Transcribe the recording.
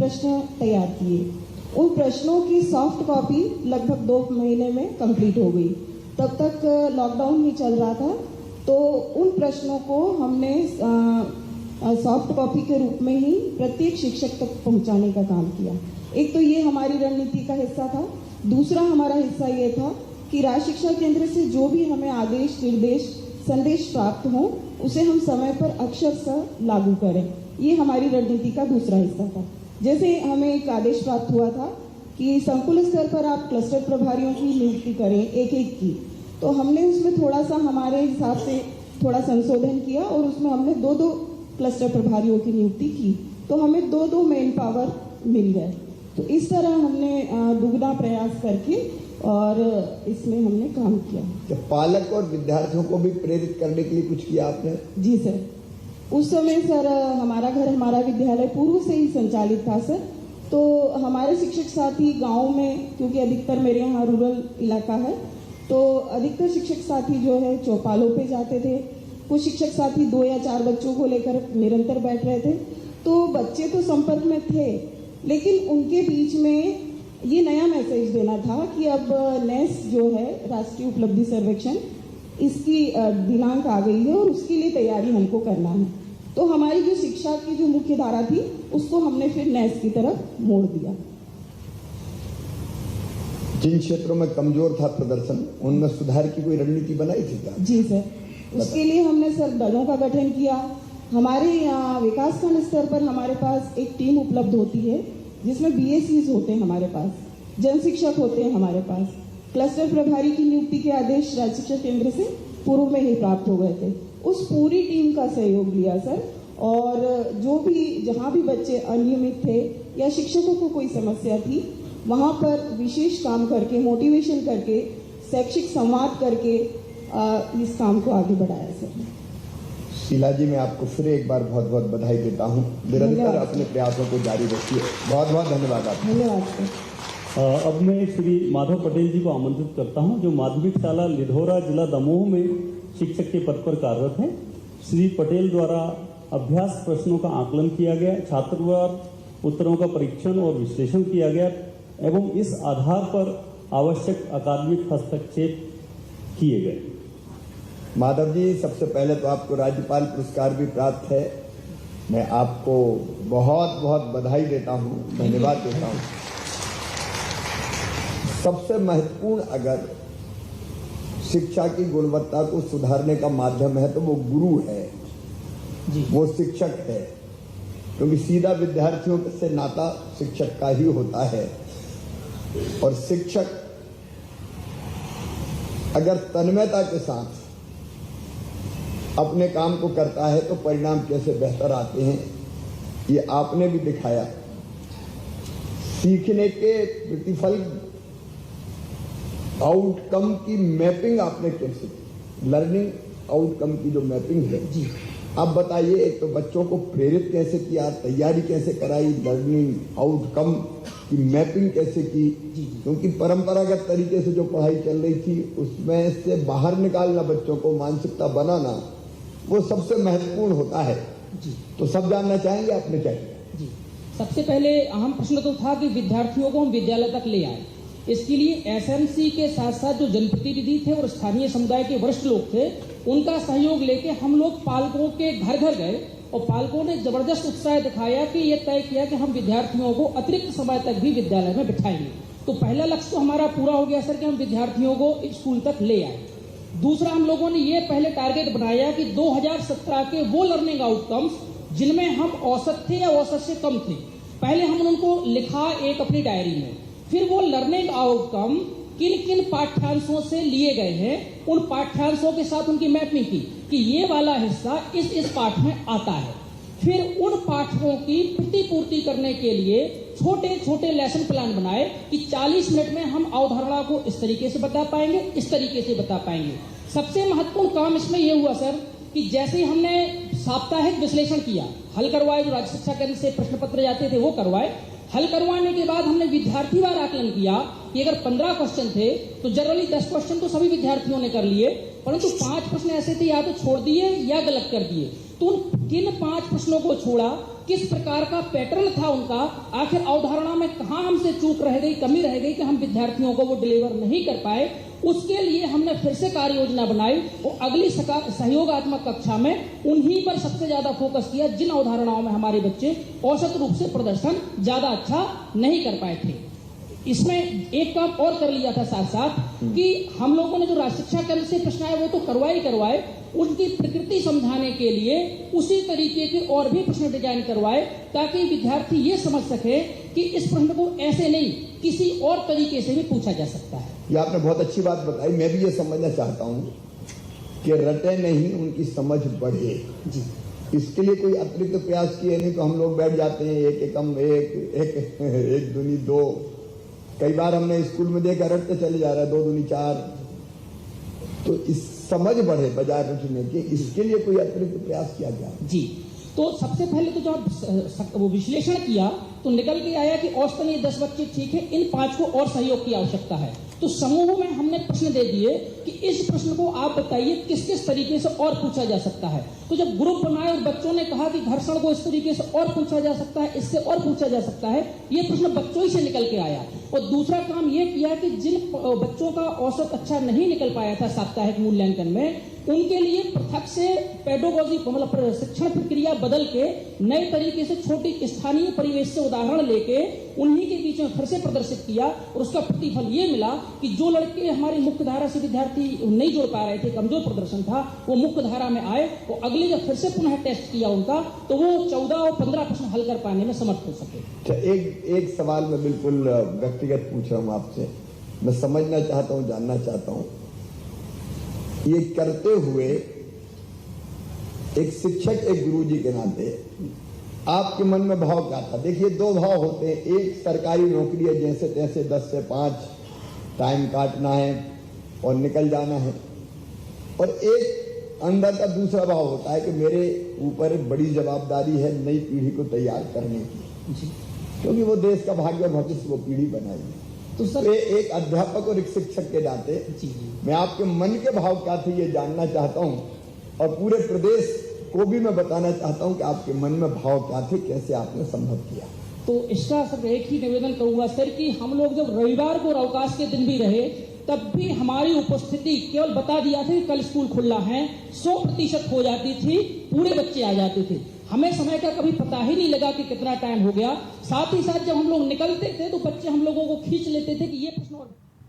प्रश्न तैयार किए। उन प्रश्नों की सॉफ्ट कॉपी लगभग 2 महीने में कंप्लीट हो गई। तब तक लॉकडाउन ही चल रहा था, तो उन प्रश्नों को हमने सॉफ्ट कॉपी के रूप में ही प्रत्येक शिक्षक तक पहुंचाने का काम किया। एक तो ये हमारी रणनीति का हिस्सा था। दूसरा हमारा हिस्सा ये था कि राज्य शिक्षा केंद्र से जो भी हमें आदेश, निर्देश, संदेश प्राप्त हो, उसे हम समय पर अक्षरशः लागू करें। ये हमारी रणनीति का दूसरा हिस्सा था। जैसे हमें एक आदेश प्राप्त हुआ था कि संकुल स्तर पर आप क्लस्टर प्रभारियों की नियुक्ति करें, एक की, तो हमने उसमें थोड़ा सा हमारे हिसाब से थोड़ा संशोधन किया और उसमें हमने 2 क्लस्टर प्रभारियों की नियुक्ति की, तो हमें 2 मैन पावर मिल गए। तो इस तरह हमने दुगना प्रयास करके और इसमें हमने काम किया। जब पालक और विद्यार्थियों को भी प्रेरित करने के लिए कुछ किया आपने? जी सर, उस समय सर हमारा घर हमारा विद्यालय पूर्व से ही संचालित था सर। तो हमारे शिक्षक साथी गांव में, क्योंकि अधिकतर मेरे यहाँ रूरल इलाका है, तो अधिकतर शिक्षक साथी जो है चौपालों पे जाते थे। कुछ शिक्षक साथी 2 या 4 बच्चों को लेकर निरंतर बैठ रहे थे। तो बच्चे तो संपर्क में थे, लेकिन उनके बीच में ये नया मैसेज देना था कि अब नेस जो है, राष्ट्रीय उपलब्धि सर्वेक्षण, इसकी दिनांक आ गई है और उसके लिए तैयारी हमको करना है। तो हमारी जो शिक्षा की जो मुख्य धारा थी, उसको हमने फिर नेस की तरफ मोड़ दिया। जिन क्षेत्रों में कमजोर था प्रदर्शन, उनमें सुधार की कोई रणनीति बनाई थी क्या? जी सर, उसके लिए हमने सर दलों का गठन किया। हमारे यहाँ विकासखंड स्तर पर हमारे पास एक टीम उपलब्ध होती है, जिसमें BSCs होते हैं हमारे पास, जन शिक्षक होते हैं हमारे पास। क्लस्टर प्रभारी की नियुक्ति के आदेश राज्य शिक्षा केंद्र से पूर्व में ही प्राप्त हो गए थे। उस पूरी टीम का सहयोग लिया सर, और जो भी जहाँ भी बच्चे अनियमित थे या शिक्षकों को कोई समस्या थी, वहाँ पर विशेष काम करके, मोटिवेशन करके, शैक्षिक संवाद करके इस काम को आगे बढ़ाया सर। शीला जी, मैं आपको फिर एक बार बहुत बहुत बधाई देता हूँ। निरंतर अपने प्रयासों को जारी रखिए। बहुत बहुत धन्यवाद आपका। धन्यवाद सर। अब मैं श्री माधव पटेल जी को आमंत्रित करता हूं, जो माध्यमिक शाला लिधौरा जिला दमोह में शिक्षक के पद पर कार्यरत हैं। श्री पटेल द्वारा अभ्यास प्रश्नों का आकलन किया गया, छात्रवार उत्तरों का परीक्षण और विश्लेषण किया गया एवं इस आधार पर आवश्यक अकादमिक हस्तक्षेप किए गए। माधव जी, सबसे पहले तो आपको राज्यपाल पुरस्कार भी प्राप्त है। मैं आपको बहुत बहुत बधाई देता हूँ, धन्यवाद देता हूँ। सबसे महत्वपूर्ण अगर शिक्षा की गुणवत्ता को सुधारने का माध्यम है तो वो गुरु है जी, वो शिक्षक है, क्योंकि सीधा विद्यार्थियों से नाता शिक्षक का ही होता है। और शिक्षक अगर तन्मयता के साथ अपने काम को करता है तो परिणाम कैसे बेहतर आते हैं, ये आपने भी दिखाया। सीखने के प्रतिफल आउटकम की मैपिंग आपने कैसे की, लर्निंग आउटकम की जो मैपिंग है जी, आप बताइए। एक तो बच्चों को प्रेरित कैसे किया, तैयारी कैसे कराई, लर्निंग आउटकम की मैपिंग कैसे की, क्योंकि परंपरागत तरीके से जो पढ़ाई चल रही थी उसमें से बाहर निकालना, बच्चों को मानसिकता बनाना, वो सबसे महत्वपूर्ण होता है जी। तो सब जानना चाहेंगे, आपने चाहिए जी। सबसे पहले अहम प्रश्न तो था कि विद्यार्थियों को हम विद्यालय तक ले आए। इसके लिए SMC के साथ साथ जो जनप्रतिनिधि थे और स्थानीय समुदाय के वरिष्ठ लोग थे, उनका सहयोग लेके हम लोग पालकों के घर घर गए और पालकों ने जबरदस्त उत्साह दिखाया कि ये तय किया कि हम विद्यार्थियों को अतिरिक्त समय तक भी विद्यालय में बिठाएंगे। तो पहला लक्ष्य तो हमारा पूरा हो गया सर कि हम विद्यार्थियों को स्कूल तक ले आए। दूसरा, हम लोगों ने ये पहले टारगेट बनाया कि 2017 के वो लर्निंग आउटकम्स जिनमें हम औसत थे या औसत से कम थे, पहले हमने उनको लिखा एक अपनी डायरी में। फिर वो लर्निंग आउटकम किन किन पाठ्यांशों से लिए गए हैं, उन पाठ्यांशों के साथ उनकी मैपिंग की कि ये वाला हिस्सा इस पाठ में आता है। फिर उन पाठों की प्रतिपूर्ति करने के लिए छोटे छोटे लेसन प्लान बनाए कि 40 मिनट में हम अवधारणा को इस तरीके से बता पाएंगे, इस तरीके से बता पाएंगे। सबसे महत्वपूर्ण काम इसमें यह हुआ सर कि जैसे हमने साप्ताहिक विश्लेषण किया, हल करवाए, जो राज्य शिक्षा केंद्र से प्रश्न पत्र जाते थे वो करवाए। हल करवाने के बाद हमने विद्यार्थीवार आकलन किया कि अगर 15 क्वेश्चन थे तो जनरली 10 क्वेश्चन तो सभी विद्यार्थियों ने कर लिए, परंतु 5 प्रश्न ऐसे थे या तो छोड़ दिए या गलत कर दिए। तो उन किन 5 प्रश्नों को छोड़ा, किस प्रकार का पैटर्न था उनका, आखिर अवधारणा में कहां हमसे चूक रह गई, कमी रह गई कि हम विद्यार्थियों को वो डिलीवर नहीं कर पाए, उसके लिए हमने फिर से कार्य योजना बनाई और अगली सहयोगात्मक कक्षा में उन्हीं पर सबसे ज्यादा फोकस किया जिन अवधारणाओं में हमारे बच्चे औसत रूप से प्रदर्शन ज्यादा अच्छा नहीं कर पाए थे। इसमें एक काम और कर लिया था साथ साथ कि हम लोगों ने जो राष्ट्रीय शिक्षा केंद्र से प्रश्न आए वो तो करवाए, उनकी प्रकृति समझाने के लिए उसी तरीके के और भी प्रश्न डिजाइन करवाए ताकि विद्यार्थी ये समझ सके कि इस प्रश्न को ऐसे नहीं किसी और तरीके से भी पूछा जा सकता है। ये आपने बहुत अच्छी बात बताई। मैं भी ये समझना चाहता हूँ कि रटे नहीं, उनकी समझ बढ़े जी। इसके लिए कोई अतिरिक्त प्रयास किए नहीं तो हम लोग बैठ जाते हैं एक एकम एक दूनी 2। कई बार हमने स्कूल में देखा रटते चले जा रहा है 2 दूनी 4। तो इस समझ बढ़े बजाय रटने के, इसके लिए कोई अतिरिक्त प्रयास किया गया जी। तो सबसे पहले तो जब वो विश्लेषण किया तो निकल के आया कि औसतन ये 10 बच्चे ठीक है, इन 5 को और सहयोग की आवश्यकता है। तो समूह में हमने प्रश्न दे दिए कि इस प्रश्न को आप बताइए किस किस तरीके से और पूछा जा सकता है। तो जब ग्रुप बनाए और बच्चों ने कहा कि घर्षण को इस तरीके से और पूछा जा सकता है, इससे और पूछा जा सकता है, ये प्रश्न बच्चों ही से निकल के आया। और दूसरा काम ये किया कि जिन बच्चों का औसत अच्छा नहीं निकल पाया था साप्ताहिक मूल्यांकन में, उनके लिए पृथक से पेडोगॉजी मतलब शिक्षण प्रक्रिया बदल के नए तरीके से छोटी स्थानीय परिवेश से उदाहरण लेके उन्हीं के बीच में फिर से प्रदर्शित किया और उसका प्रतिफल ये मिला कि जो लड़के हमारी मुख्य धारा से विद्यार्थी नहीं जुड़ पा रहे थे, कमजोर प्रदर्शन था, वो मुख्य धारा में आए और अगले जब फिर से पुनः टेस्ट किया उनका तो वो 14 और 15 प्रश्न हल कर पाने में समर्थ हो सके। एक सवाल मैं बिल्कुल व्यक्तिगत पूछ रहा हूं आपसे, मैं समझना चाहता हूं, जानना चाहता हूं, ये करते हुए एक शिक्षक, एक गुरुजी के नाते आपके मन में भाव क्या था? देखिए 2 भाव होते हैं, एक सरकारी नौकरी है, जैसे तैसे 10 से 5 टाइम काटना है और निकल जाना है, और एक अंदर का दूसरा भाव होता है कि मेरे ऊपर एक बड़ी जवाबदारी है नई पीढ़ी को तैयार करने की, क्योंकि वो देश का भाग्य और भविष्य वो पीढ़ी बनाएगी। तो सर एक अध्यापक और एक शिक्षक के नाते मैं आपके मन के भाव क्या थे ये जानना चाहता हूं, और पूरे प्रदेश को भी मैं बताना चाहता हूं कि आपके मन में भाव क्या थे, कैसे आपने संभव किया। तो इसका सब एक ही निवेदन करूंगा सर कि हम लोग जब रविवार को अवकाश के दिन भी रहे तब भी हमारी उपस्थिति केवल बता दिया था कि कल स्कूल खुला है 100% हो जाती थी, पूरे बच्चे आ जाते थे। हमें समय का कभी पता ही नहीं लगा कि कितना टाइम हो गया। साथ ही साथ जब हम लोग निकलते थे तो बच्चे हम लोगों को खींच लेते थे कि ये प्रश्न और